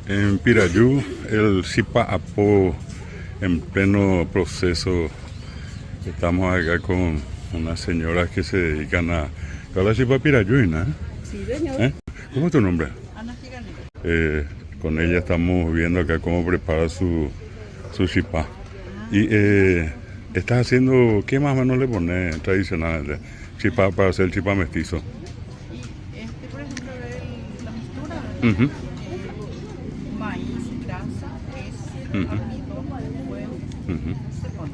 En Pirayú, el Sipa Apo en pleno proceso. Estamos acá con unas señoras que se dedican a la Sipa Pirayuina. Sí, señor. ¿Cómo es tu nombre? Ana Giganera. Con ella estamos viendo acá cómo prepara su chipá. Y estás haciendo, ¿qué más o menos le pones tradicionalmente? Chipá para hacer el chipá mestizo. Y por ejemplo, la mistura, Ujú, maíz, grasa, queso, Ujú. almidón, huevo, ujú. se pone.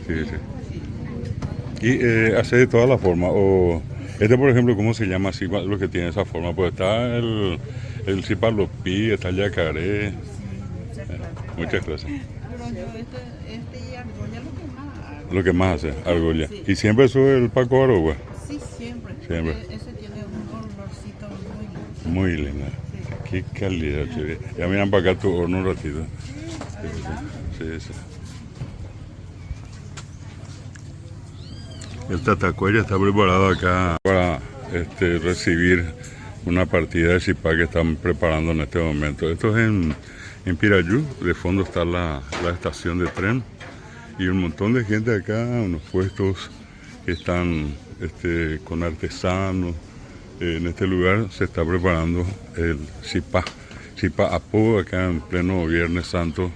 Sí, sí. Sí. Y hace de todas las formas. O por ejemplo, ¿cómo se llama así lo que tiene esa forma? Pues está el cipalopí, está el yacaré, Sí, muchas clases. muchas clases. Pero yo y argolla lo que más hago. Lo que más hace, argolla. Sí. Y siempre sube el Paco Arogua. Sí, siempre. Siempre. Ese tiene un olorcito muy lindo. Muy linda. Qué calidad, che. Ya miran para acá tu horno un ratito. Sí, sí. El tatacuaya está preparado acá para recibir una partida de chipá que están preparando en este momento. Esto es en Pirayú. De fondo está la estación de tren y un montón de gente acá, unos puestos que están con artesanos. En este lugar se está preparando el chipá Apo acá en pleno Viernes Santo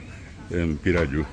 en Pirayú.